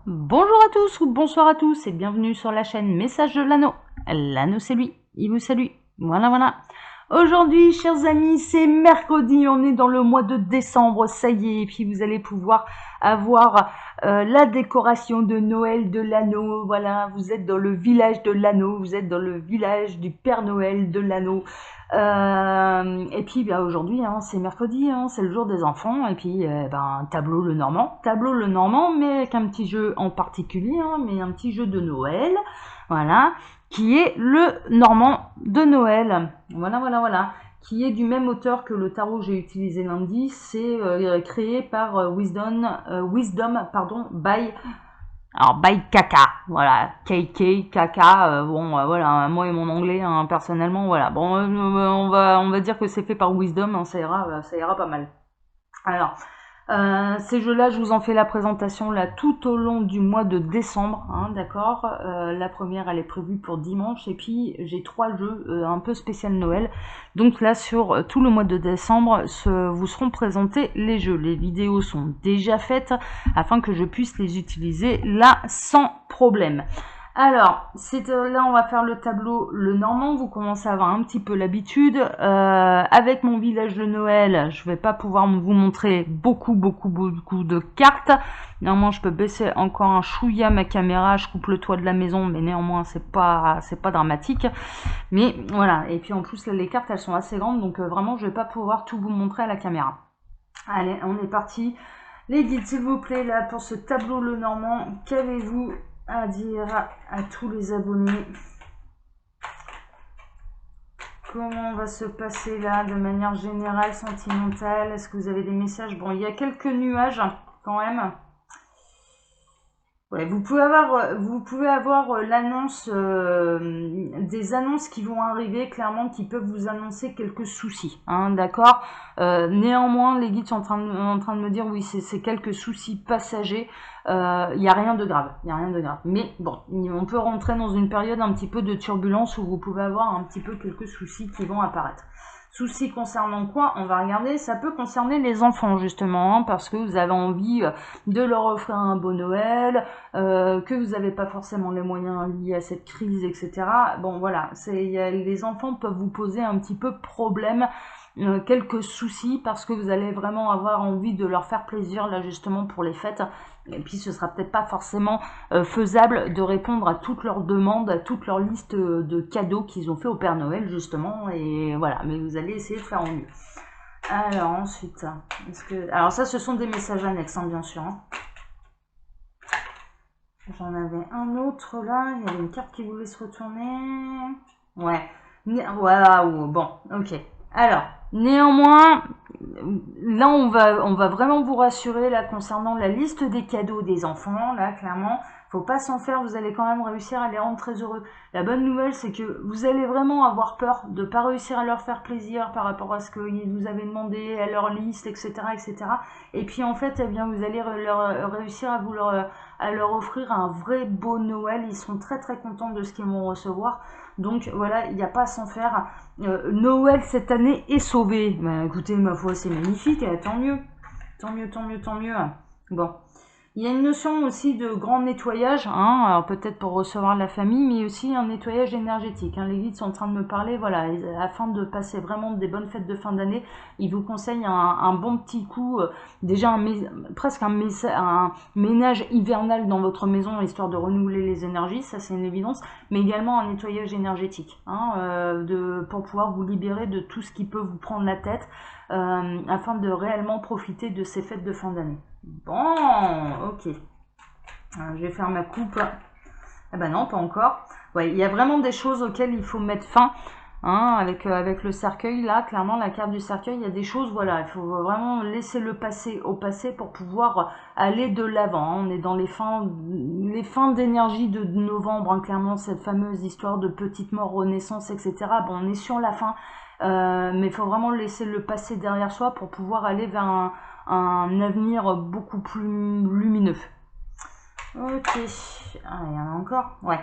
Bonjour à tous ou bonsoir à tous et bienvenue sur la chaîne Message de l'Anneau. L'Anneau c'est lui, il vous salue. Voilà, voilà. Aujourd'hui, chers amis, c'est mercredi, on est dans le mois de décembre, ça y est, et puis vous allez pouvoir avoir la décoration de Noël de l'Anneau. Voilà, vous êtes dans le village de l'Anneau, vous êtes dans le village du Père Noël de l'Anneau. Et puis aujourd'hui, hein, c'est mercredi, hein, c'est le jour des enfants, et puis tableau le Normand, mais avec un petit jeu en particulier, hein, mais un petit jeu de Noël, voilà, qui est le Normand de Noël, voilà, qui est du même auteur que le tarot que j'ai utilisé lundi. C'est créé par Wisdom, by Kaka, voilà, KK, Kaka, voilà, moi et mon anglais, hein, personnellement, voilà, bon, on va dire que c'est fait par Wisdom, hein, ça ira pas mal. Alors, ces jeux-là, je vous en fais la présentation là tout au long du mois de décembre, hein, d'accord. La première, elle est prévue pour dimanche, et puis j'ai 3 jeux un peu spécial Noël. Donc là, sur tout le mois de décembre, vous seront présentés les jeux. Les vidéos sont déjà faites afin que je puisse les utiliser là sans problème. Alors, là, on va faire le tableau le Normand. Vous commencez à avoir un petit peu l'habitude. Avec mon village de Noël, je vais pas pouvoir vous montrer beaucoup de cartes. Néanmoins, je peux baisser encore un chouïa ma caméra. Je coupe le toit de la maison, mais néanmoins, c'est pas dramatique. Mais voilà. Et puis en plus, là, les cartes, elles sont assez grandes, donc vraiment, je vais pas pouvoir tout vous montrer à la caméra. Allez, on est parti. Les guides, s'il vous plaît, là, pour ce tableau le Normand, qu'avez-vous à dire à tous les abonnés? Comment va se passer là de manière générale, sentimentale? Est-ce que vous avez des messages? Bon, il y a quelques nuages quand même. Ouais, vous pouvez avoir l'annonce, des annonces qui vont arriver, clairement, qui peuvent vous annoncer quelques soucis, hein, d'accord. Néanmoins, les guides sont en train de me dire, oui, c'est quelques soucis passagers. Il n'y a rien de grave, Mais bon, on peut rentrer dans une période un petit peu de turbulence où vous pouvez avoir un petit peu quelques soucis qui vont apparaître. Soucis concernant quoi? On va regarder. Ça peut concerner les enfants, justement, hein, parce que vous avez envie de leur offrir un beau Noël, que vous n'avez pas forcément les moyens liés à cette crise, etc. Bon, voilà, les enfants peuvent vous poser un petit peu problème, quelques soucis, parce que vous allez vraiment avoir envie de leur faire plaisir, là, justement, pour les fêtes. Et puis, ce sera peut-être pas forcément faisable de répondre à toutes leurs demandes, à toute leur liste de cadeaux qu'ils ont fait au Père Noël, justement. Et voilà, mais vous allez essayer de faire au mieux. Alors, ensuite, alors ça, ce sont des messages annexes, hein, bien sûr, hein. J'en avais un autre là, il y avait une carte qui voulait se retourner. Ouais. Voilà, bon, ok. Alors, néanmoins, là on va vraiment vous rassurer là concernant la liste des cadeaux des enfants, là clairement. Faut pas s'en faire, vous allez quand même réussir à les rendre très heureux. La bonne nouvelle, c'est que vous allez vraiment avoir peur de pas réussir à leur faire plaisir par rapport à ce qu'ils vous avaient demandé, à leur liste, etc., etc. Et puis en fait, eh bien, vous allez réussir à leur offrir un vrai beau Noël. Ils sont très très contents de ce qu'ils vont recevoir. Donc voilà, il n'y a pas à s'en faire. Noël cette année est sauvé. Ben, écoutez, ma foi, c'est magnifique. Tant mieux. Tant mieux. Bon. Il y a une notion aussi de grand nettoyage, hein, alors peut-être pour recevoir la famille, mais aussi un nettoyage énergétique, hein. Les guides sont en train de me parler, voilà, afin de passer vraiment des bonnes fêtes de fin d'année, ils vous conseillent un bon petit coup, déjà presque un ménage hivernal dans votre maison, histoire de renouveler les énergies, ça c'est une évidence, mais également un nettoyage énergétique, hein, pour pouvoir vous libérer de tout ce qui peut vous prendre la tête, afin de réellement profiter de ces fêtes de fin d'année. Bon, ok. Je vais faire ma coupe. Eh ben non, pas encore. Ouais, il y a vraiment des choses auxquelles il faut mettre fin, hein, avec le cercueil. Là, clairement, la carte du cercueil, il y a des choses, voilà, il faut vraiment laisser le passé au passé pour pouvoir aller de l'avant, hein. On est dans les fins d'énergie de novembre, hein, clairement, cette fameuse histoire de petite mort, renaissance, etc. Bon, on est sur la fin, mais il faut vraiment laisser le passé derrière soi pour pouvoir aller vers un avenir beaucoup plus lumineux. Ok. Ah, il y en a encore. Ouais.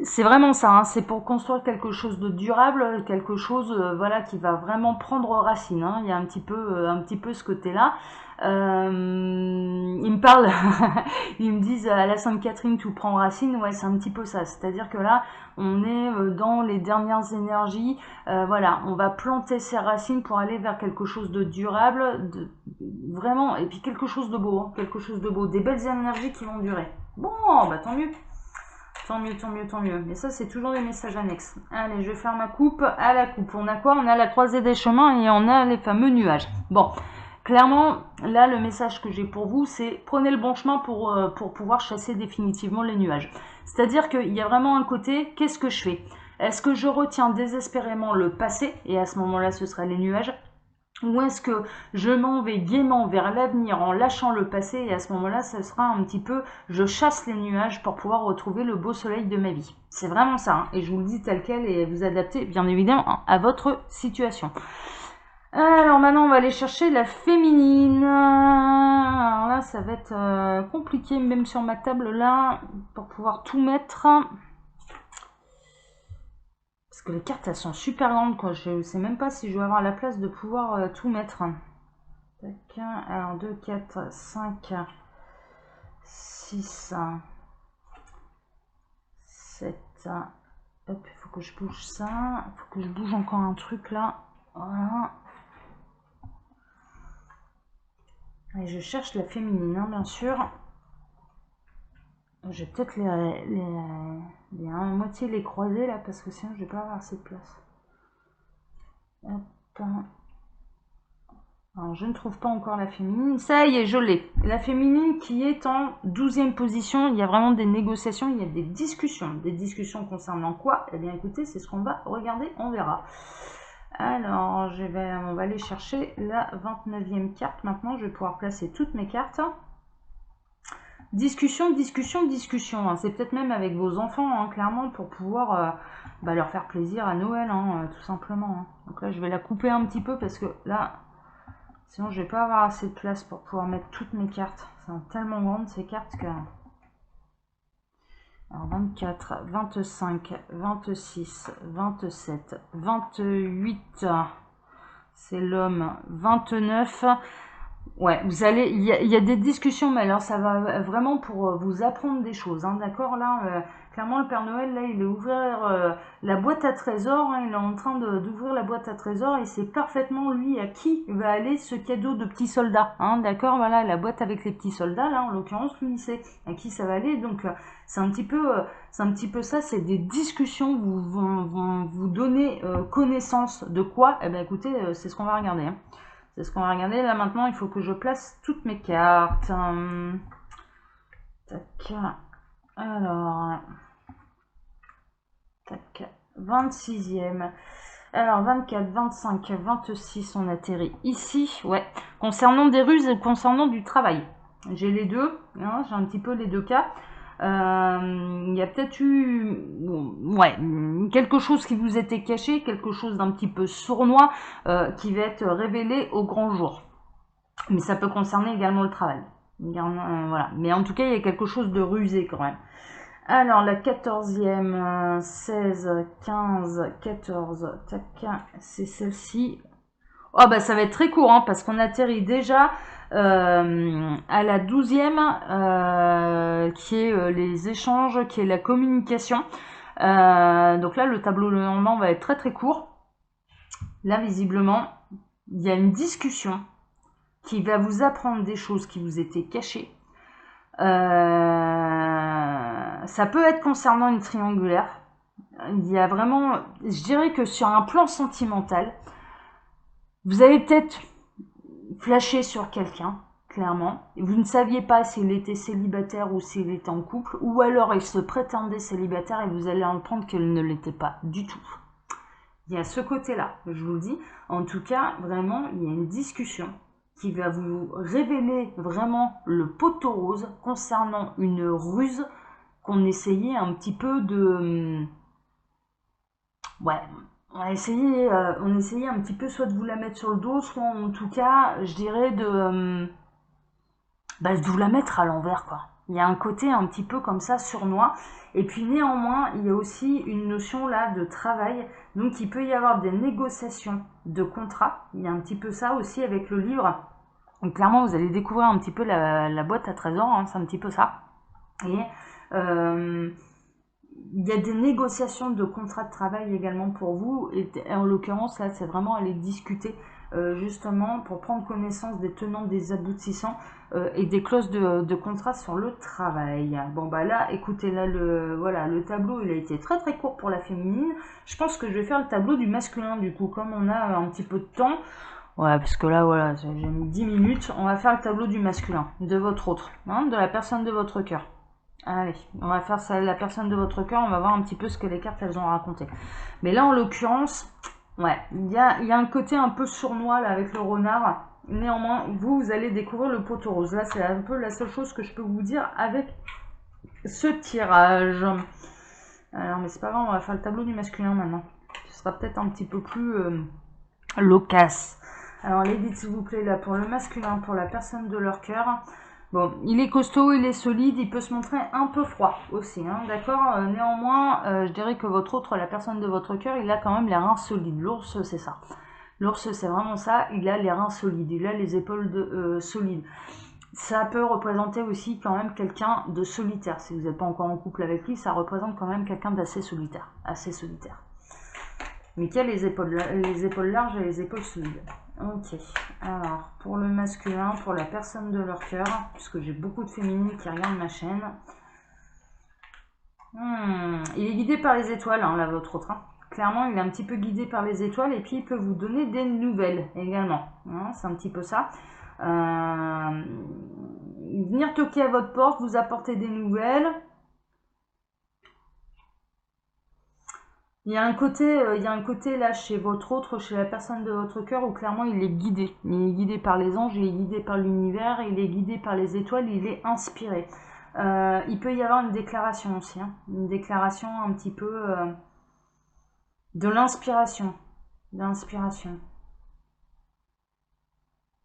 C'est vraiment ça, hein, c'est pour construire quelque chose de durable, quelque chose voilà, qui va vraiment prendre racine. Hein. Il y a un petit peu ce côté-là. Ils me parlent, ils me disent à la Sainte-Catherine tout prend racine. Ouais, c'est un petit peu ça. C'est-à-dire que là, on est dans les dernières énergies. Voilà, on va planter ses racines pour aller vers quelque chose de durable, vraiment, et puis quelque chose de beau, hein, quelque chose de beau, des belles énergies qui vont durer. Bon, bah tant mieux. Tant mieux, tant mieux, tant mieux. Mais ça, c'est toujours des messages annexes. Allez, je vais faire ma coupe à la coupe. On a quoi? On a la croisée des chemins et on a les fameux nuages. Bon, clairement, là, le message que j'ai pour vous, c'est prenez le bon chemin pour pouvoir chasser définitivement les nuages. C'est-à-dire qu'il y a vraiment un côté, qu'est-ce que je fais? Est-ce que je retiens désespérément le passé? Et à ce moment-là, ce sera les nuages. Ou est-ce que je m'en vais gaiement vers l'avenir en lâchant le passé et à ce moment-là, ce sera un petit peu, je chasse les nuages pour pouvoir retrouver le beau soleil de ma vie. C'est vraiment ça, hein, et je vous le dis tel quel et vous adaptez bien évidemment à votre situation. Alors maintenant, on va aller chercher la féminine. Alors là, ça va être compliqué même sur ma table là pour pouvoir tout mettre. Parce que les cartes, elles sont super grandes, quoi. Je sais même pas si je vais avoir la place de pouvoir tout mettre. Tac, alors 2, 4, 5, 6, 7. Hop, il faut que je bouge ça. Il faut que je bouge encore un truc là. Voilà. Et je cherche la féminine, hein, bien sûr. Je vais peut-être les à moitié les croiser là, parce que sinon je vais pas avoir assez de place. Hop. Alors, je ne trouve pas encore la féminine. Ça y est, je l'ai. La féminine qui est en 12e position. Il y a vraiment des négociations, il y a des discussions. Des discussions concernant quoi? Eh bien, écoutez, c'est ce qu'on va regarder, on verra. Alors, on va aller chercher la 29e carte. Maintenant, je vais pouvoir placer toutes mes cartes. Discussion, discussion, discussion. C'est peut-être même avec vos enfants, hein, clairement, pour pouvoir leur faire plaisir à Noël, hein, tout simplement. Hein. Donc là, je vais la couper un petit peu parce que là... Sinon, je vais pas avoir assez de place pour pouvoir mettre toutes mes cartes. Elles sont tellement grandes ces cartes que... Alors 24, 25, 26, 27, 28, c'est l'homme, 29. Ouais, vous allez, il y a des discussions, mais alors ça va vraiment pour vous apprendre des choses, hein, d'accord? Là, clairement, le Père Noël, là, il est ouvert la boîte à trésors, hein, il est en train d'ouvrir la boîte à trésors et c'est parfaitement lui à qui va aller ce cadeau de petits soldats, hein, d'accord? Voilà, la boîte avec les petits soldats, là, en l'occurrence, lui, il sait à qui ça va aller, donc c'est un petit peu ça, c'est des discussions vont vous donner connaissance de quoi? Eh ben, écoutez, c'est ce qu'on va regarder, hein. C'est ce qu'on va regarder. Là, maintenant, il faut que je place toutes mes cartes. Tac. Alors. Tac. 26e. Alors, 24, 25, 26, on atterrit ici. Ouais. Concernant des ruses et concernant du travail. J'ai les deux. Hein, j'ai un petit peu les deux cas. Il y a peut-être eu quelque chose qui vous était caché, quelque chose d'un petit peu sournois qui va être révélé au grand jour. Mais ça peut concerner également le travail. Voilà. Mais en tout cas, il y a quelque chose de rusé quand même. Alors, la 14e, 16, 15, 14, tac, c'est celle-ci. Oh, bah ça va être très court, hein, parce qu'on atterrit déjà à la 12e, qui est les échanges, qui est la communication. Donc là, le tableau normand va être très très court. Là, visiblement, il y a une discussion qui va vous apprendre des choses qui vous étaient cachées. Ça peut être concernant une triangulaire. Il y a vraiment, je dirais que sur un plan sentimental, vous avez peut-être flashé sur quelqu'un, clairement. Vous ne saviez pas s'il était célibataire ou s'il était en couple, ou alors il se prétendait célibataire et vous allez entendre qu'il ne l'était pas du tout. Il y a ce côté-là, je vous le dis. En tout cas, vraiment, il y a une discussion qui va vous révéler vraiment le poteau rose concernant une ruse qu'on essayait un petit peu de... Ouais, on essayait un petit peu soit de vous la mettre sur le dos, soit en tout cas, je dirais de vous la mettre à l'envers, quoi. Il y a un côté un petit peu comme ça sournois. Et puis néanmoins, il y a aussi une notion là de travail. Donc il peut y avoir des négociations de contrats. Il y a un petit peu ça aussi avec le livre. Donc clairement, vous allez découvrir un petit peu la boîte à trésors. Hein, c'est un petit peu ça. Et il y a des négociations de contrats de travail également pour vous. Et en l'occurrence, là, c'est vraiment aller discuter justement pour prendre connaissance des tenants, des aboutissants et des clauses de contrat sur le travail. Bon bah là, écoutez, là le tableau il a été très très court pour la féminine. Je pense que je vais faire le tableau du masculin du coup, comme on a un petit peu de temps. Ouais, parce que là voilà, j'ai mis 10 minutes. On va faire le tableau du masculin, de votre autre, hein, de la personne de votre cœur. Allez, on va faire ça, la personne de votre cœur, on va voir un petit peu ce que les cartes elles ont raconté. Mais là en l'occurrence, ouais, il y a un côté un peu sournois là avec le renard. Néanmoins, vous allez découvrir le poteau rose. Là, c'est un peu la seule chose que je peux vous dire avec ce tirage. Alors, mais c'est pas grave, on va faire le tableau du masculin maintenant. Ce sera peut-être un petit peu plus loquace. Alors, les dites s'il vous plaît, là, pour le masculin, pour la personne de leur cœur. Bon, il est costaud, il est solide, il peut se montrer un peu froid aussi, hein, d'accord. Néanmoins, je dirais que votre autre, la personne de votre cœur, il a quand même les reins solides. L'ours, c'est ça. L'ours, c'est vraiment ça, il a les reins solides, il a les épaules solides. Ça peut représenter aussi quand même quelqu'un de solitaire. Si vous n'êtes pas encore en couple avec lui, ça représente quand même quelqu'un d'assez solitaire. Assez solitaire. Mais qui a les épaules larges et les épaules solides. Ok, alors pour le masculin, pour la personne de leur cœur, puisque j'ai beaucoup de féminines qui regardent ma chaîne. Il est guidé par les étoiles, hein, là, votre autre. Hein. Clairement, il est un petit peu guidé par les étoiles et puis il peut vous donner des nouvelles également. Hein, c'est un petit peu ça. Venir toquer à votre porte, vous apporter des nouvelles. Il y a un côté là chez votre autre, chez la personne de votre cœur où clairement il est guidé. Il est guidé par les anges, il est guidé par l'univers, il est guidé par les étoiles, il est inspiré. Il peut y avoir une déclaration aussi, hein, une déclaration un petit peu de l'inspiration.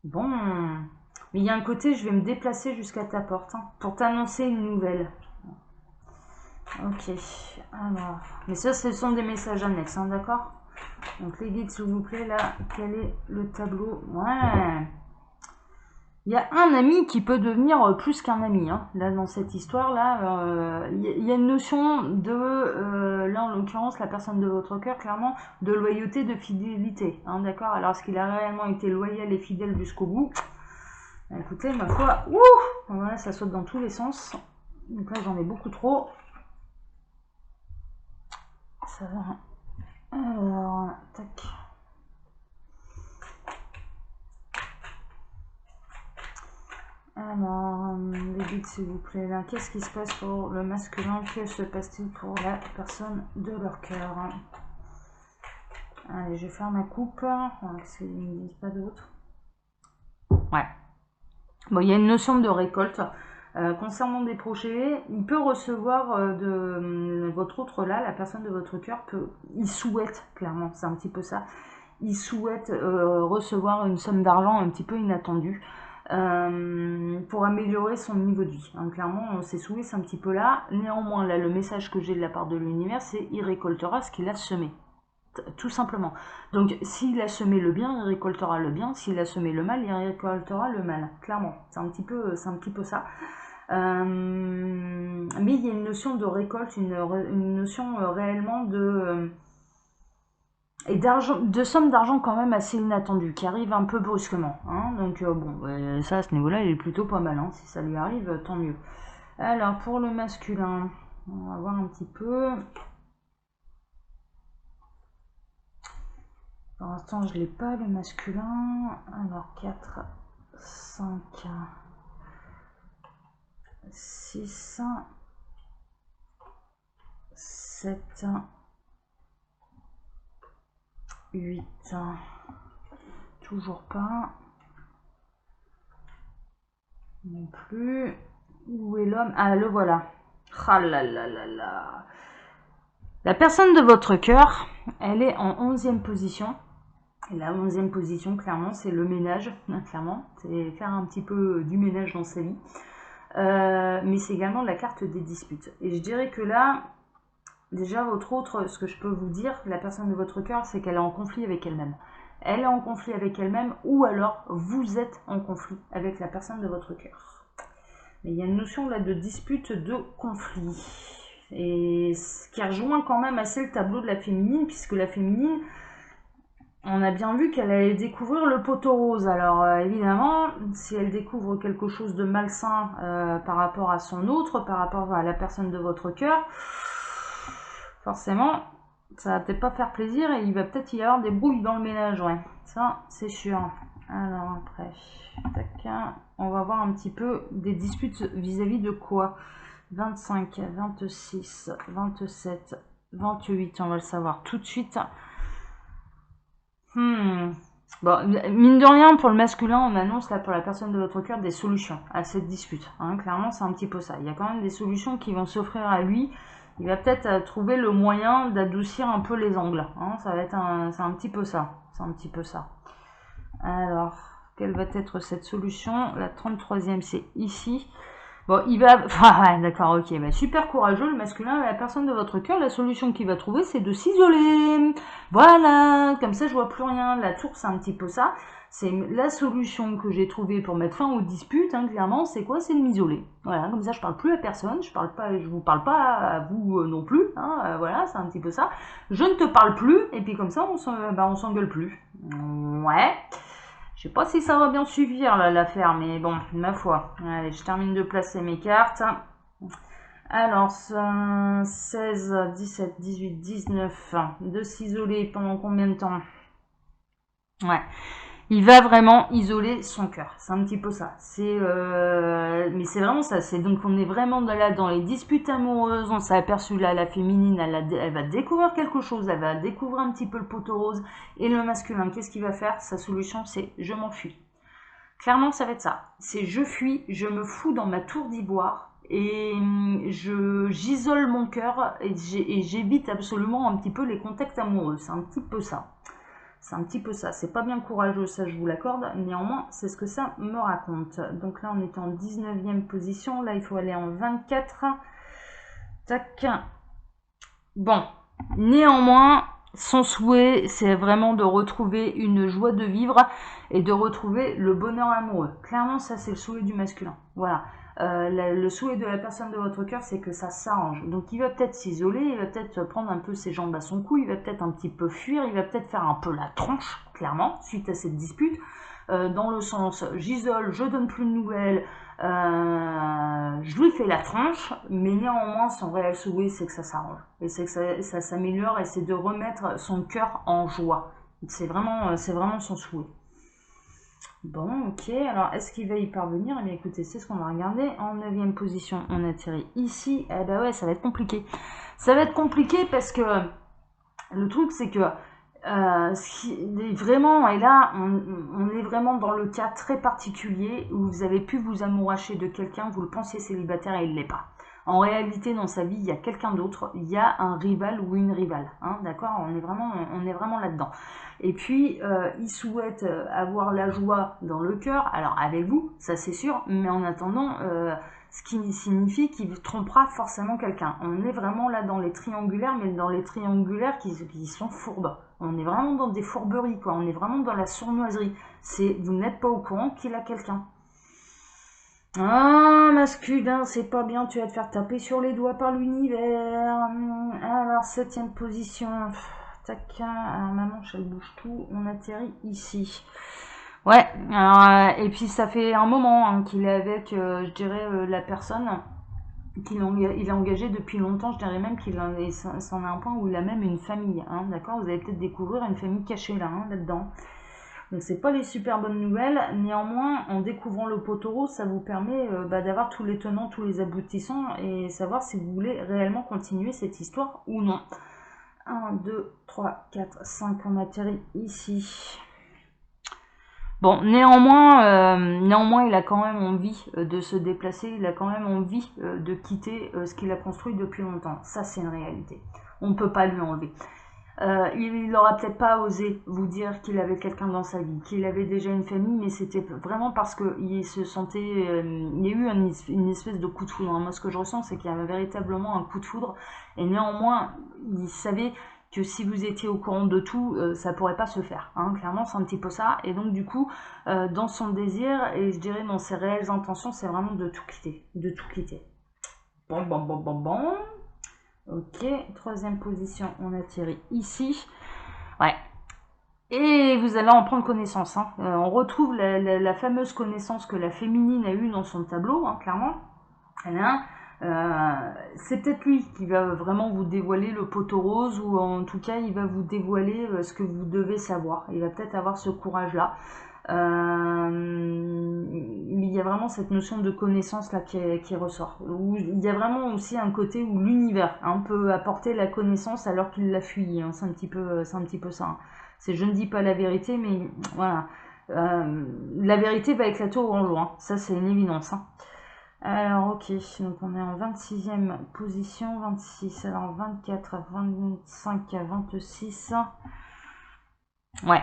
Bon, mais il y a un côté, je vais me déplacer jusqu'à ta porte hein, pour t'annoncer une nouvelle. Ok, alors, mais ça ce sont des messages annexes, hein, d'accord. Donc les guides s'il vous plaît, là, quel est le tableau? Ouais. Il y a un ami qui peut devenir plus qu'un ami, hein. Là dans cette histoire-là, il y a une notion de, là en l'occurrence la personne de votre cœur, clairement, de loyauté, de fidélité, hein, d'accord. Alors est-ce qu'il a réellement été loyal et fidèle jusqu'au bout? Écoutez, ma foi, voilà, ça saute dans tous les sens. Donc là j'en ai beaucoup trop. Ça va. Alors, tac. Alors, les guides s'il vous plaît, là, qu'est-ce qui se passe pour le masculin? Que se passe-t-il pour la personne de leur cœur? Allez, je vais faire ma coupe. Qu'est-ce qu'ils ne disent pas d'autre? Ouais. Bon, il y a une notion de récolte. Concernant des projets, il peut recevoir de votre autre là, la personne de votre cœur, il souhaite, clairement, c'est un petit peu ça, il souhaite recevoir une somme d'argent un petit peu inattendue pour améliorer son niveau de vie. Hein, clairement, ses souhaits, c'est un petit peu là. Néanmoins, là, le message que j'ai de la part de l'univers, c'est il récoltera ce qu'il a semé. Tout simplement. Donc, s'il a semé le bien, il récoltera le bien. S'il a semé le mal, il récoltera le mal. Clairement, c'est un petit peu ça. Mais il y a une notion de récolte, une notion réellement et d'argent, de somme d'argent quand même assez inattendue, qui arrive un peu brusquement. Hein. Donc bon, ça à ce niveau-là, il est plutôt pas mal. Hein. Si ça lui arrive, tant mieux. Alors pour le masculin, on va voir un petit peu. Pour l'instant, je l'ai pas le masculin. Alors 4, 5, 6, 7, 8, toujours pas. Non plus. Où est l'homme? Ah, le voilà. Ah là là là là. La personne de votre cœur, elle est en 11e position. Et la 11e position, clairement, c'est le ménage. Clairement, c'est faire un petit peu du ménage dans sa vie. mais c'est également la carte des disputes. Et je dirais que là, déjà, ce que je peux vous dire, la personne de votre cœur, c'est qu'elle est en conflit avec elle-même. Elle est en conflit avec elle-même, ou alors vous êtes en conflit avec la personne de votre cœur. Mais il y a une notion là de dispute, de conflit. Et ce qui rejoint quand même assez le tableau de la féminine, puisque la féminine, on a bien vu qu'elle allait découvrir le poteau rose. Alors évidemment, si elle découvre quelque chose de malsain par rapport à son autre, par rapport à la personne de votre cœur, forcément, ça va peut-être pas faire plaisir et il va peut-être y avoir des brouilles dans le ménage, ouais. Ça, c'est sûr. Alors après, tac, on va voir un petit peu des disputes vis-à-vis de quoi. 25, 26, 27, 28, on va le savoir tout de suite. Bon, mine de rien, pour le masculin, on annonce là pour la personne de votre cœur des solutions à cette dispute. Hein. Clairement, c'est un petit peu ça. Il y a quand même des solutions qui vont s'offrir à lui. Il va peut-être trouver le moyen d'adoucir un peu les angles. Hein. Ça va être c'est un petit peu ça. C'est un petit peu ça. Alors, quelle va être cette solution? La 33e, c'est ici. Bon, il va... Enfin, d'accord, ok. Bah, super courageux, le masculin, la personne de votre cœur, la solution qu'il va trouver, c'est de s'isoler. Voilà, comme ça, je vois plus rien. La tour, c'est un petit peu ça. C'est la solution que j'ai trouvée pour mettre fin aux disputes, hein, clairement, c'est quoi? C'est de m'isoler. Voilà, comme ça, je parle plus à personne, je vous parle pas à vous non plus. Hein, voilà, c'est un petit peu ça. Je ne te parle plus, et puis comme ça, on s'engueule plus. Ouais. Je sais pas si ça va bien suffire l'affaire, mais bon, ma foi. Allez, je termine de placer mes cartes. Alors, 16, 17, 18, 19, de s'isoler pendant combien de temps? Ouais. Il va vraiment isoler son cœur. C'est un petit peu ça. Mais c'est vraiment ça. Donc on est vraiment là dans les disputes amoureuses. On s'est aperçu là, la féminine, elle va découvrir quelque chose. Elle va découvrir un petit peu le poteau rose. Et le masculin, qu'est-ce qu'il va faire? Sa solution, c'est je m'enfuis. Clairement, ça va être ça. C'est je fuis, je me fous dans ma tour d'ivoire. Et j'isole mon cœur et j'évite absolument un petit peu les contacts amoureux. C'est un petit peu ça. C'est un petit peu ça. C'est pas bien courageux, ça je vous l'accorde. Néanmoins, c'est ce que ça me raconte. Donc là, on est en 19e position. Là, il faut aller en 24. Tac. Bon. Néanmoins, son souhait, c'est vraiment de retrouver une joie de vivre et de retrouver le bonheur amoureux. Clairement, ça, c'est le souhait du masculin. Voilà. Le souhait de la personne de votre cœur, c'est que ça s'arrange. Donc il va peut-être s'isoler, il va peut-être prendre un peu ses jambes à son cou, il va peut-être un petit peu fuir, il va peut-être faire un peu la tronche, clairement, suite à cette dispute, dans le sens j'isole, je donne plus de nouvelles, je lui fais la tronche, mais néanmoins son réel souhait c'est que ça s'arrange, et c'est que ça s'améliore, et c'est de remettre son cœur en joie. C'est vraiment son souhait. Bon, ok, alors est-ce qu'il va y parvenir? Eh bien écoutez, c'est ce qu'on va regarder. En 9e position, on atterrit ici. Eh ben ouais, ça va être compliqué. Ça va être compliqué parce que le truc, c'est que vraiment, et là, on est vraiment dans le cas très particulier où vous avez pu vous amouracher de quelqu'un, vous le pensiez célibataire et il ne l'est pas. En réalité, dans sa vie, il y a quelqu'un d'autre, il y a un rival ou une rivale, hein, d'accord? On est vraiment là-dedans. Et puis, il souhaite avoir la joie dans le cœur, alors avec vous, ça c'est sûr, mais en attendant, ce qui signifie qu'il trompera forcément quelqu'un. On est vraiment là dans les triangulaires, mais dans les triangulaires qui sont fourbes. On est vraiment dans des fourberies, quoi. On est vraiment dans la sournoiserie. Vous n'êtes pas au courant qu'il a quelqu'un. Ah, masculin, c'est pas bien, tu vas te faire taper sur les doigts par l'univers. Alors, 7e position. Tac, alors ma manche, elle bouge tout. On atterrit ici. Ouais, alors, et puis ça fait un moment hein, qu'il est avec, je dirais, la personne qu'il est engagé depuis longtemps. Je dirais même qu'il c'en a un point où il a même une famille. Hein, d'accord? Vous allez peut-être découvrir une famille cachée là, hein, là-dedans. Donc c'est pas les super bonnes nouvelles, néanmoins en découvrant le poteau rose, ça vous permet d'avoir tous les tenants, tous les aboutissants et savoir si vous voulez réellement continuer cette histoire ou non. 1, 2, 3, 4, 5, on atterrit ici. Bon, néanmoins, il a quand même envie de se déplacer, il a quand même envie de quitter ce qu'il a construit depuis longtemps. Ça, c'est une réalité. On ne peut pas lui enlever. Il n'aura peut-être pas osé vous dire qu'il avait quelqu'un dans sa vie, qu'il avait déjà une famille, mais c'était vraiment parce qu'il se sentait... il y a eu une espèce de coup de foudre. Moi, ce que je ressens, c'est qu'il y avait véritablement un coup de foudre. Et néanmoins, il savait que si vous étiez au courant de tout, ça pourrait pas se faire. Hein. Clairement, c'est un petit peu ça. Et donc, du coup, dans son désir, et je dirais dans ses réelles intentions, c'est vraiment de tout quitter. De tout quitter. Bon. Ok, troisième position, on atterrit ici. Ouais. Et vous allez en prendre connaissance. Hein. On retrouve la fameuse connaissance que la féminine a eue dans son tableau, hein, clairement. C'est peut-être lui qui va vraiment vous dévoiler le poteau rose, ou en tout cas, il va vous dévoiler ce que vous devez savoir. Il va peut-être avoir ce courage-là. Il y a vraiment cette notion de connaissance là qui ressort. Où il y a vraiment aussi un côté où l'univers peut apporter la connaissance alors qu'il l'a fui. Hein. C'est un petit peu ça. Hein. C'est je ne dis pas la vérité, mais voilà. La vérité va éclater au grand jour. Hein. Ça, c'est une évidence. Hein. Alors, ok, donc on est en 26e position, 26, alors 24, 25, 26. Ouais.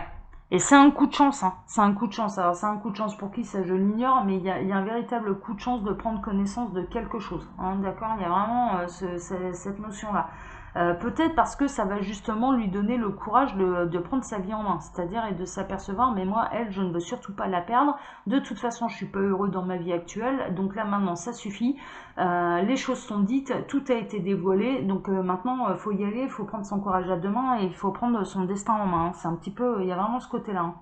Et c'est un coup de chance, hein. C'est un coup de chance. Alors, c'est un coup de chance pour qui, ça je l'ignore, mais il y a un véritable coup de chance de prendre connaissance de quelque chose. Hein, d'accord. Il y a vraiment cette notion-là. Peut-être parce que ça va justement lui donner le courage de prendre sa vie en main, c'est-à-dire et de s'apercevoir, mais moi, elle, je ne veux surtout pas la perdre. De toute façon, je suis pas heureux dans ma vie actuelle, donc là maintenant, ça suffit. Les choses sont dites, tout a été dévoilé, donc maintenant, faut y aller, il faut prendre son courage à deux mains et il faut prendre son destin en main. Hein. C'est un petit peu, il y a vraiment ce côté-là. Hein.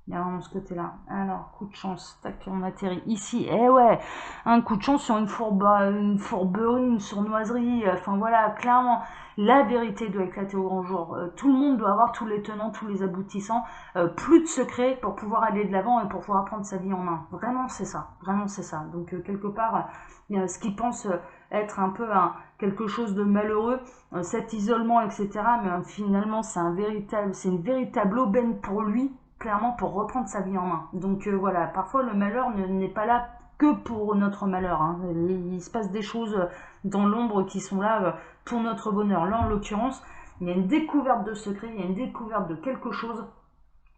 Il y a vraiment ce côté-là. Alors, coup de chance. Tac, on atterrit ici. Eh ouais, un coup de chance sur une fourberie, une sournoiserie. Enfin voilà, clairement, la vérité doit éclater au grand jour. Tout le monde doit avoir tous les tenants, tous les aboutissants. Plus de secrets pour pouvoir aller de l'avant et pour pouvoir prendre sa vie en main. Vraiment, c'est ça. Vraiment, c'est ça. Donc, quelque part, ce qui pense être un peu quelque chose de malheureux, cet isolement, etc. Mais finalement, c'est une véritable aubaine pour lui, clairement, pour reprendre sa vie en main. Donc voilà, parfois le malheur n'est pas là que pour notre malheur. Hein. Il se passe des choses dans l'ombre qui sont là pour notre bonheur. Là, en l'occurrence, il y a une découverte de secret, il y a une découverte de quelque chose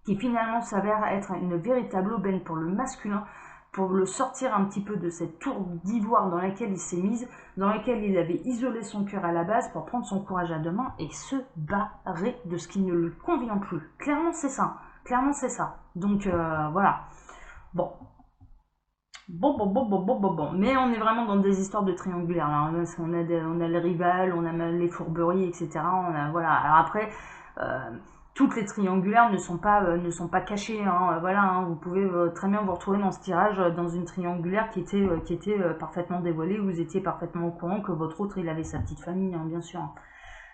qui finalement s'avère être une véritable aubaine pour le masculin, pour le sortir un petit peu de cette tour d'ivoire dans laquelle il s'est mise, dans laquelle il avait isolé son cœur à la base, pour prendre son courage à deux mains et se barrer de ce qui ne lui convient plus. Clairement, c'est ça. Clairement, c'est ça. Donc, voilà. Bon. Bon. Mais on est vraiment dans des histoires de triangulaires. Là. On a le rival, on a les fourberies, etc. Voilà. Alors après, toutes les triangulaires ne sont pas cachées. Hein. Voilà, hein. Vous pouvez très bien vous retrouver dans ce tirage dans une triangulaire qui était parfaitement dévoilée. Vous étiez parfaitement au courant que votre autre, il avait sa petite famille, hein, bien sûr.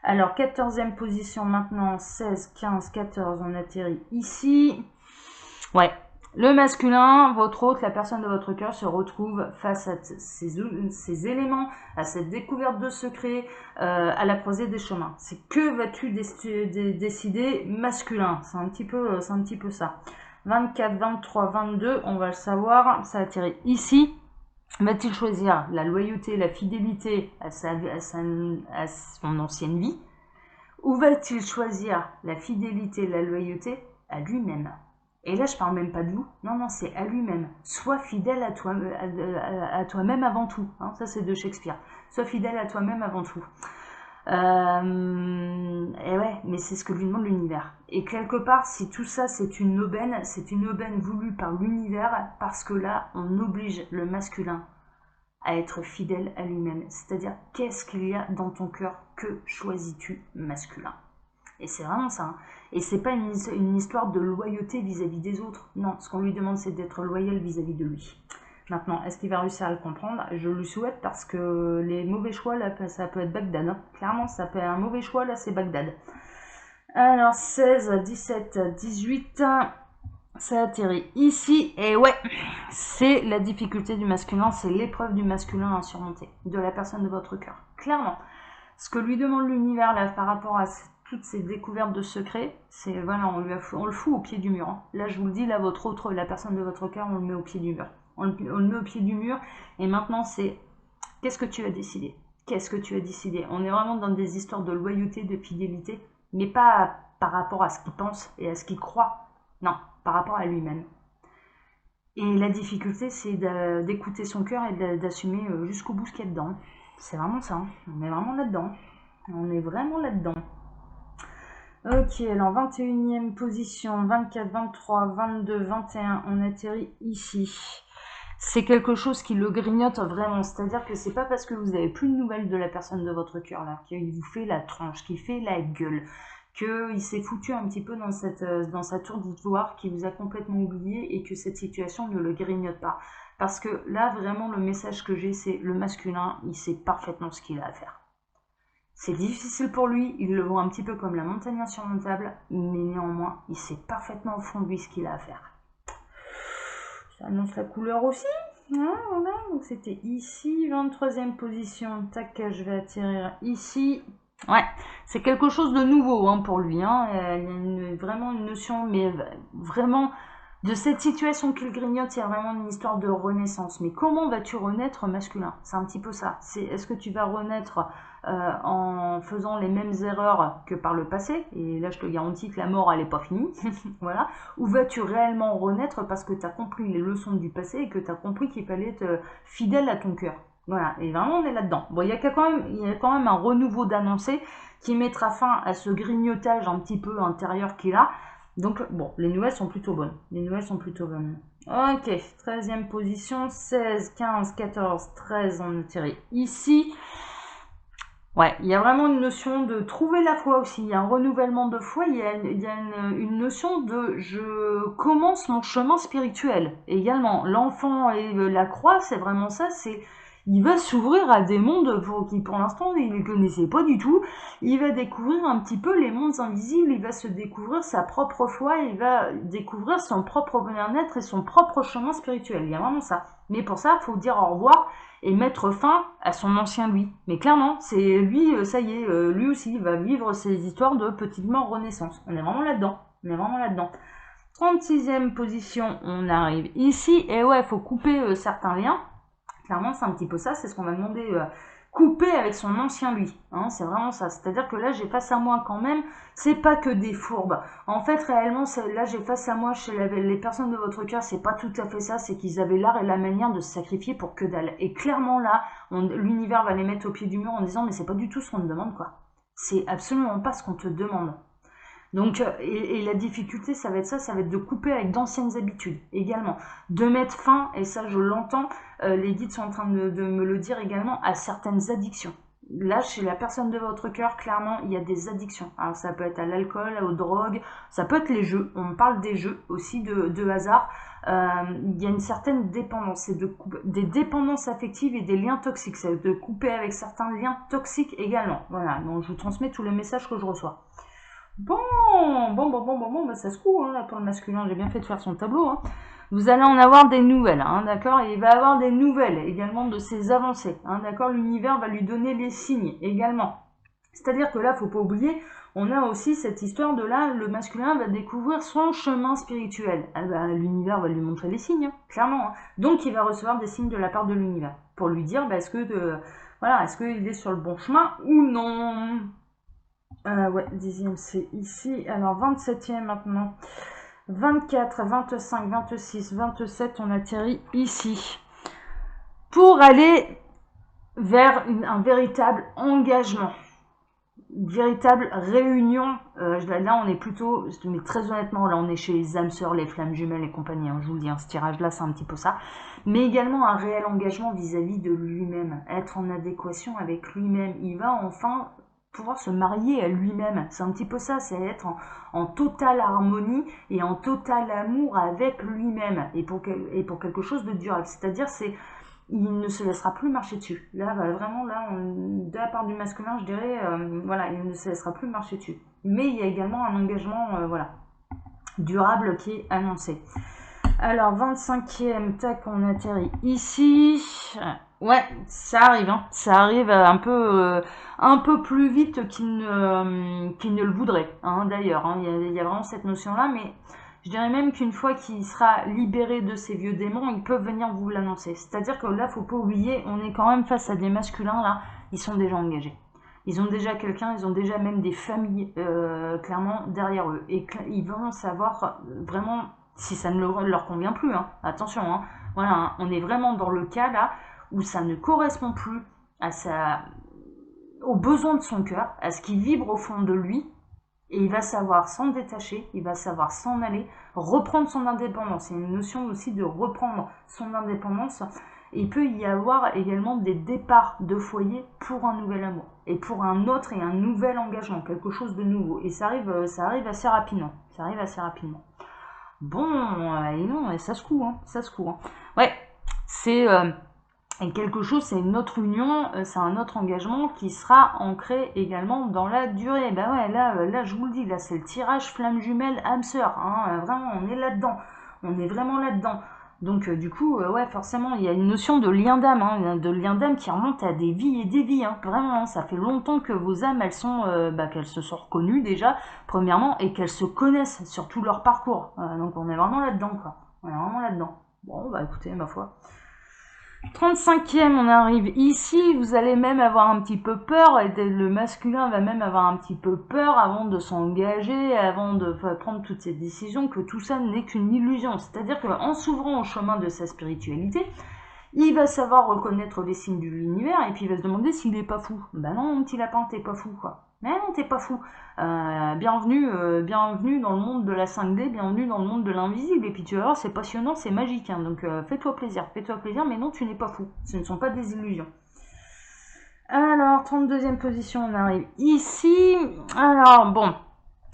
Alors, 14e position maintenant, 16, 15, 14, on atterrit ici. Ouais, le masculin, votre autre, la personne de votre cœur se retrouve face à ces éléments, à cette découverte de secrets, à la croisée des chemins. C'est que vas-tu décider masculin? C'est un petit peu ça. 24, 23, 22, on va le savoir, ça atterrit ici. Va-t-il choisir la loyauté, la fidélité à son ancienne vie, ou va-t-il choisir la fidélité, la loyauté à lui-même? Et là, je parle même pas de vous, non, c'est à lui-même. Sois fidèle à toi-même avant tout. Hein, ça, c'est de Shakespeare. Sois fidèle à toi-même avant tout. Et ouais, mais c'est ce que lui demande l'univers. Et quelque part, si tout ça c'est une aubaine voulue par l'univers, parce que là, on oblige le masculin à être fidèle à lui-même. C'est-à-dire, qu'est-ce qu'il y a dans ton cœur? Que choisis-tu masculin? Et c'est vraiment ça. Hein. Et c'est pas une histoire de loyauté vis-à-vis des autres. Non, ce qu'on lui demande, c'est d'être loyal vis-à-vis de lui. Maintenant, est-ce qu'il va réussir à le comprendre? Je le souhaite, parce que les mauvais choix, là, ça peut être Bagdad. Hein. Clairement, ça peut être un mauvais choix, là, c'est Bagdad. Alors, 16, 17, 18, ça atterrit ici. Et ouais, c'est la difficulté du masculin, c'est l'épreuve du masculin à surmonter, de la personne de votre cœur. Clairement. Ce que lui demande l'univers, là, par rapport à toutes ces découvertes de secrets, c'est, voilà, on le fout au pied du mur. Hein. Là, je vous le dis, là, la personne de votre cœur, on le met au pied du mur. On le met au pied du mur, et maintenant, c'est, qu'est-ce que tu as décidé? Qu'est-ce que tu as décidé? On est vraiment dans des histoires de loyauté, de fidélité. mais pas par rapport à ce qu'il pense et à ce qu'il croit, non, par rapport à lui-même. Et la difficulté, c'est d'écouter son cœur et d'assumer jusqu'au bout ce qu'il y a dedans. C'est vraiment ça, hein. On est vraiment là-dedans. On est vraiment là-dedans. Ok, alors 21e position, 24, 23, 22, 21, on atterrit ici. C'est quelque chose qui le grignote vraiment, c'est-à-dire que c'est pas parce que vous avez plus de nouvelles de la personne de votre cœur là, qu'il vous fait la tronche, qu'il fait la gueule, qu'il s'est foutu un petit peu dans sa tour d'ivoire, qu'il vous a complètement oublié et que cette situation ne le grignote pas. Parce que là, vraiment, le message que j'ai, c'est le masculin, il sait parfaitement ce qu'il a à faire. C'est difficile pour lui, il le voit un petit peu comme la montagne insurmontable, mais néanmoins, il sait parfaitement au fond de lui ce qu'il a à faire. Ça annonce la couleur aussi. Voilà, donc c'était ici, 23e position, tac, je vais atterrir ici. Ouais, c'est quelque chose de nouveau hein, pour lui. Hein. Il y a vraiment une notion, mais vraiment, de cette situation qu'il grignote, il y a vraiment une histoire de renaissance. Mais comment vas-tu renaître masculin? C'est un petit peu ça. Est-ce que tu vas renaître en faisant les mêmes erreurs que par le passé? Et là, je te garantis que la mort, elle n'est pas finie. Voilà. Ou vas-tu réellement renaître parce que tu as compris les leçons du passé et que tu as compris qu'il fallait être fidèle à ton cœur? Voilà, et vraiment on est là-dedans. Bon, il y a quand même un renouveau d'annoncé qui mettra fin à ce grignotage un petit peu intérieur qu'il a. Donc, bon, les nouvelles sont plutôt bonnes. Les nouvelles sont plutôt bonnes. Ok, 13e position, 16, 15, 14, 13, on atterrit ici. Ouais, il y a vraiment une notion de trouver la foi aussi. Il y a un renouvellement de foi, il y a une notion de je commence mon chemin spirituel également. L'enfant et la croix, c'est vraiment ça, il va s'ouvrir à des mondes qui pour l'instant il ne connaissait pas du tout. Il va découvrir un petit peu les mondes invisibles, il va se découvrir sa propre foi, il va découvrir son propre bien-être et son propre chemin spirituel. Il y a vraiment ça. Mais pour ça, il faut dire au revoir et mettre fin à son ancien lui. Mais clairement, c'est lui, ça y est, lui aussi, il va vivre ses histoires de petite mort renaissance. On est vraiment là-dedans. On est vraiment là-dedans. 36e position, on arrive ici. Et ouais, il faut couper certains liens. Clairement, c'est un petit peu ça, c'est ce qu'on va demander couper avec son ancien lui. Hein, c'est vraiment ça. C'est-à-dire que là, j'ai face à moi quand même, c'est pas que des fourbes. En fait, réellement, là, j'ai face à moi, chez les personnes de votre cœur, c'est pas tout à fait ça, c'est qu'ils avaient l'art et la manière de se sacrifier pour que dalle. Et clairement, là, l'univers va les mettre au pied du mur en disant, mais c'est pas du tout ce qu'on te demande, quoi. C'est absolument pas ce qu'on te demande. Donc, et la difficulté, ça va être de couper avec d'anciennes habitudes également. De mettre fin, et ça je l'entends, les guides sont en train de me le dire également, à certaines addictions. Là, chez la personne de votre cœur, clairement, il y a des addictions. Alors, ça peut être à l'alcool, aux drogues, ça peut être les jeux. On parle des jeux aussi de hasard. Il y a une certaine dépendance. C'est des dépendances affectives et des liens toxiques. C'est de couper avec certains liens toxiques également. Voilà, donc je vous transmets tous les messages que je reçois. Bon, bah ça se court, hein, là, pour le masculin, j'ai bien fait de faire son tableau, hein. Vous allez en avoir des nouvelles, hein, d'accord, et il va avoir des nouvelles également de ses avancées, hein, d'accord, l'univers va lui donner les signes également. C'est-à-dire que là, faut pas oublier, on a aussi cette histoire de là, le masculin va découvrir son chemin spirituel. Ah bah, l'univers va lui montrer les signes, hein, clairement, hein. Donc il va recevoir des signes de la part de l'univers, pour lui dire, bah, est-ce qu'il est sur le bon chemin ou non. Ouais, 10e c'est ici. Alors 27e maintenant. 24, 25, 26, 27, on atterrit ici. Pour aller vers un véritable engagement. Une véritable réunion. Là, on est plutôt, mais très honnêtement, là, on est chez les âmes sœurs, les flammes jumelles et compagnie. Hein, je vous le dis, hein, ce tirage-là, c'est un petit peu ça. Mais également un réel engagement vis-à-vis de lui-même. Être en adéquation avec lui-même. Il va enfin pouvoir se marier à lui-même. C'est un petit peu ça, c'est être en totale harmonie et en total amour avec lui-même et pour quelque chose de durable. C'est-à-dire, il ne se laissera plus marcher dessus. Là, vraiment, de la part du masculin, je dirais, voilà, il ne se laissera plus marcher dessus. Mais il y a également un engagement, durable qui est annoncé. Alors, 25e, tac, on atterrit ici. Ouais, ça arrive, hein. Ça arrive un peu plus vite qu'il ne le voudrait, hein, d'ailleurs. Hein. Il y a vraiment cette notion-là, mais je dirais même qu'une fois qu'il sera libéré de ces vieux démons, ils peuvent venir vous l'annoncer. C'est-à-dire que là, faut pas oublier, on est quand même face à des masculins, là, ils sont déjà engagés. Ils ont déjà quelqu'un, ils ont déjà même des familles clairement derrière eux. Et ils vont savoir vraiment si ça ne leur convient plus. Hein. Attention, hein. Voilà, hein. On est vraiment dans le cas là où ça ne correspond plus aux besoins de son cœur, à ce qui vibre au fond de lui. Et il va savoir s'en détacher, il va savoir s'en aller, reprendre son indépendance. Il y a une notion aussi de reprendre son indépendance. Et il peut y avoir également des départs de foyer pour un nouvel amour. Et pour un autre et un nouvel engagement, quelque chose de nouveau. Et ça arrive assez rapidement. Ça arrive assez rapidement. Bon, et non, et ça se coud, hein, ça se coud. Hein. Ouais, c'est quelque chose, c'est une autre union, c'est un autre engagement qui sera ancré également dans la durée. Ben ouais, là je vous le dis, là c'est le tirage flamme jumelle âme sœur, hein, vraiment on est là-dedans, on est vraiment là-dedans. Donc du coup, ouais, forcément, il y a une notion de lien d'âme, hein, de lien d'âme qui remonte à des vies et des vies, hein, vraiment, hein, ça fait longtemps que vos âmes, elles sont, qu'elles se sont reconnues déjà, premièrement, et qu'elles se connaissent sur tout leur parcours. Donc on est vraiment là-dedans, quoi. On est vraiment là-dedans. Bon, bah écoutez, ma foi. 35e, on arrive ici, vous allez même avoir un petit peu peur, et le masculin va même avoir un petit peu peur avant de s'engager, avant de prendre toutes ces décisions, que tout ça n'est qu'une illusion. C'est-à-dire qu'en s'ouvrant au chemin de sa spiritualité, il va savoir reconnaître les signes de l'univers, et puis il va se demander s'il n'est pas fou. Ben non, mon petit lapin, t'es pas fou, quoi. Mais non, t'es pas fou. Bienvenue dans le monde de la 5D, bienvenue dans le monde de l'invisible. Et puis tu vas voir, c'est passionnant, c'est magique. Hein, donc fais-toi plaisir, mais non, tu n'es pas fou. Ce ne sont pas des illusions. Alors, 32e position, on arrive ici. Alors, bon,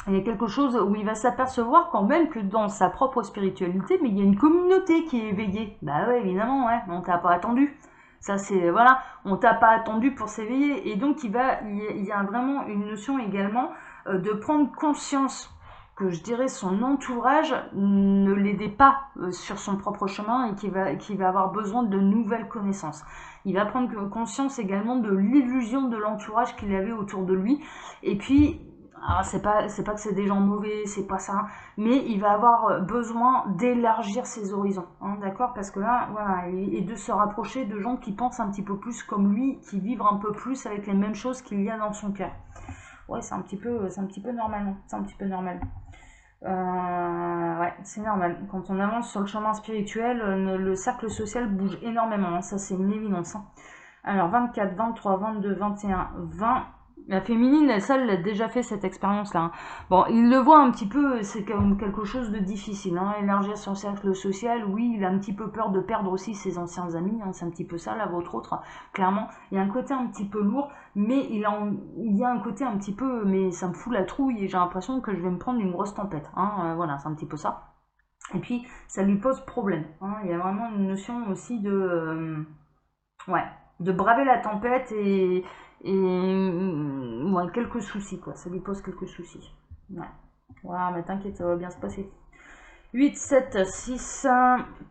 il y a quelque chose où il va s'apercevoir quand même que dans sa propre spiritualité, mais il y a une communauté qui est éveillée. Bah ouais, évidemment, ouais, on t'a pas attendu. Ça c'est, voilà, on t'a pas attendu pour s'éveiller. Et donc il y a vraiment une notion également de prendre conscience que je dirais son entourage ne l'aidait pas sur son propre chemin et qu'il va avoir besoin de nouvelles connaissances. Il va prendre conscience également de l'illusion de l'entourage qu'il avait autour de lui. Et puis, alors c'est pas que c'est des gens mauvais, c'est pas ça, mais il va avoir besoin d'élargir ses horizons, hein, d'accord, parce que là, voilà, et de se rapprocher de gens qui pensent un petit peu plus comme lui, qui vivent un peu plus avec les mêmes choses qu'il y a dans son cœur. Ouais, c'est un petit peu normal, hein, c'est un petit peu normal. Ouais, c'est normal. Quand on avance sur le chemin spirituel, le cercle social bouge énormément, hein, ça c'est une évidence. Hein. Alors 24, 23, 22, 21, 20. La féminine, elle seule, a déjà fait cette expérience-là. Hein. Bon, il le voit un petit peu, c'est comme quelque chose de difficile. Hein. Élargir son cercle social, oui, il a un petit peu peur de perdre aussi ses anciens amis. Hein. C'est un petit peu ça, là, votre autre. Clairement, il y a un côté un petit peu lourd, mais il y a un côté un petit peu, mais ça me fout la trouille et j'ai l'impression que je vais me prendre une grosse tempête. Hein. Voilà, c'est un petit peu ça. Et puis, ça lui pose problème. Hein. Il y a vraiment une notion aussi de... ouais, de braver la tempête et ouais, quelques soucis, quoi. Ça lui pose quelques soucis. Ouais. Voilà, mais t'inquiète, ça va bien se passer. 8, 7, 6,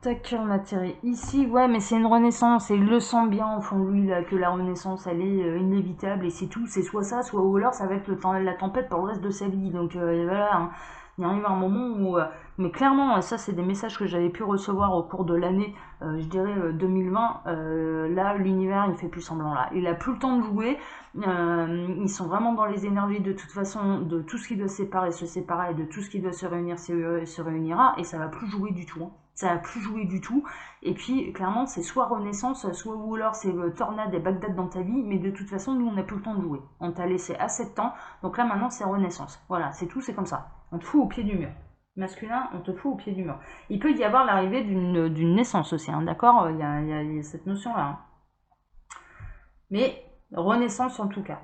tac, on atterrit ici. Ouais, mais c'est une renaissance et il le sent bien au fond de lui, là, que la renaissance, elle est inévitable et c'est tout. C'est soit ça, soit ou alors ça va être la tempête pour le reste de sa vie. Donc voilà, hein. Il arrive un moment où... mais clairement, ça c'est des messages que j'avais pu recevoir au cours de l'année, je dirais 2020. Là, l'univers, il fait plus semblant là. Il a plus le temps de jouer. Ils sont vraiment dans les énergies de toute façon, de tout ce qui doit se séparer, et de tout ce qui doit se réunir, se réunira. Et ça va plus jouer du tout. Hein. Ça va plus jouer du tout. Et puis, clairement, c'est soit renaissance, soit ou alors c'est tornade et Bagdad dans ta vie. Mais de toute façon, nous, on n'a plus le temps de jouer. On t'a laissé assez de temps. Donc là, maintenant, c'est renaissance. Voilà, c'est tout, c'est comme ça. On te fout au pied du mur. Masculin, on te fout au pied du mur. Il peut y avoir l'arrivée d'une naissance aussi, hein, d'accord, il y a cette notion-là. Hein. Mais renaissance en tout cas.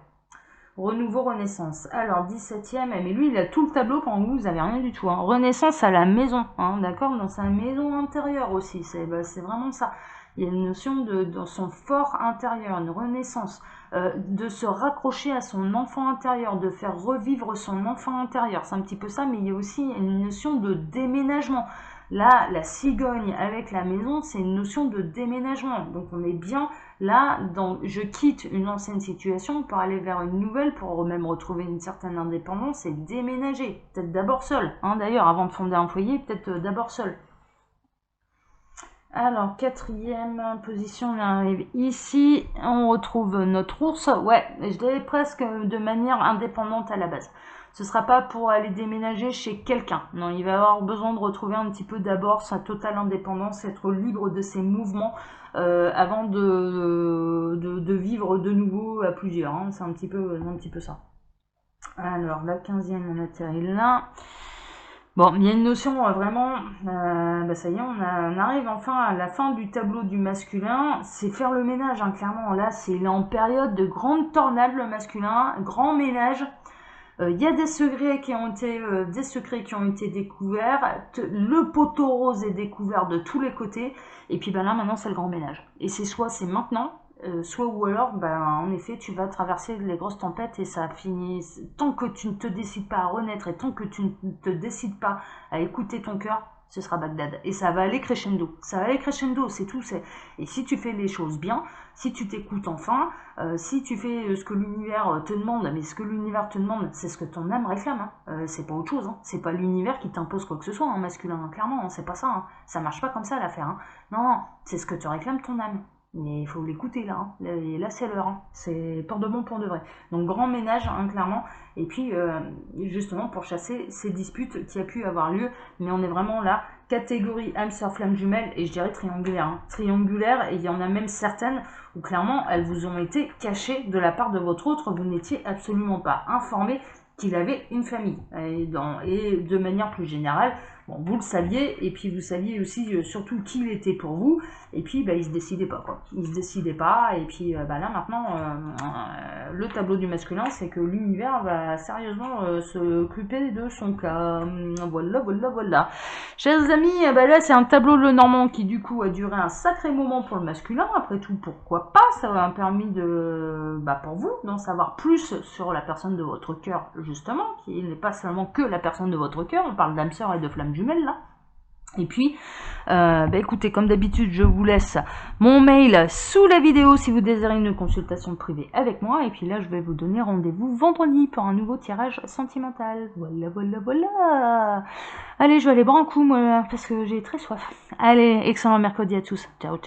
Renouveau, renaissance. Alors, 17e, mais lui, il a tout le tableau quand vous n'avez rien du tout. Hein. Renaissance à la maison, hein, d'accord, dans sa maison intérieure aussi. C'est vraiment ça. Il y a une notion dans son fort intérieur, une renaissance, de se raccrocher à son enfant intérieur, de faire revivre son enfant intérieur. C'est un petit peu ça, mais il y a aussi une notion de déménagement. Là, la cigogne avec la maison, c'est une notion de déménagement. Donc on est bien là, je quitte une ancienne situation pour aller vers une nouvelle, pour même retrouver une certaine indépendance et déménager. Peut-être d'abord seul, hein, d'ailleurs, avant de fonder un foyer, peut-être d'abord seul. Alors, quatrième position, on arrive ici, on retrouve notre ours, ouais, je dirais presque de manière indépendante à la base. Ce sera pas pour aller déménager chez quelqu'un, non, il va avoir besoin de retrouver un petit peu d'abord sa totale indépendance, être libre de ses mouvements avant de vivre de nouveau à plusieurs, hein. C'est un petit peu ça. Alors, la 15e, on atterrit là. Bon, il y a une notion vraiment, ça y est, on arrive enfin à la fin du tableau du masculin, c'est faire le ménage, hein, clairement, là c'est en période de grande tornade le masculin, grand ménage, il y a des secrets qui ont été découverts, le poteau rose est découvert de tous les côtés, et puis ben là maintenant c'est le grand ménage, et c'est maintenant, soit ou alors, en effet, tu vas traverser les grosses tempêtes et ça finit. Tant que tu ne te décides pas à renaître et tant que tu ne te décides pas à écouter ton cœur, ce sera Bagdad. Et ça va aller crescendo. Ça va aller crescendo, c'est tout. Et si tu fais les choses bien, si tu t'écoutes enfin, si tu fais ce que l'univers te demande, mais ce que l'univers te demande, c'est ce que ton âme réclame. C'est pas autre chose. Hein. C'est pas l'univers qui t'impose quoi que ce soit, hein, masculin, hein, clairement. Hein, c'est pas ça. Hein. Ça marche pas comme ça l'affaire. Hein. Non, c'est ce que te réclame ton âme. Mais il faut l'écouter là, hein. Là c'est l'heure, hein. C'est pour de bon pour de vrai. Donc grand ménage, hein, clairement. Et puis justement pour chasser ces disputes qui a pu avoir lieu, mais on est vraiment là, catégorie âme sœur flamme jumelle, et je dirais triangulaire. Hein. Triangulaire, et il y en a même certaines où clairement elles vous ont été cachées de la part de votre autre, vous n'étiez absolument pas informé qu'il avait une famille. Et de manière plus générale, bon, vous le saviez, et puis vous saviez aussi surtout qui il était pour vous, et puis il se décidait pas, quoi. Il se décidait pas, et puis là maintenant, le tableau du masculin, c'est que l'univers va sérieusement s'occuper de son cas. Voilà. Chers amis, là c'est un tableau le Normand qui du coup a duré un sacré moment pour le masculin, après tout pourquoi pas, ça m'a permis de, pour vous, d'en savoir plus sur la personne de votre cœur justement, qui n'est pas seulement que la personne de votre cœur, on parle d'âme sœur et de flamme jumelle là. Et puis, écoutez, comme d'habitude, je vous laisse mon mail sous la vidéo si vous désirez une consultation privée avec moi. Et puis là, je vais vous donner rendez-vous vendredi pour un nouveau tirage sentimental. Voilà. Allez, je vais aller boire un coup, moi, parce que j'ai très soif. Allez, excellent mercredi à tous. Ciao.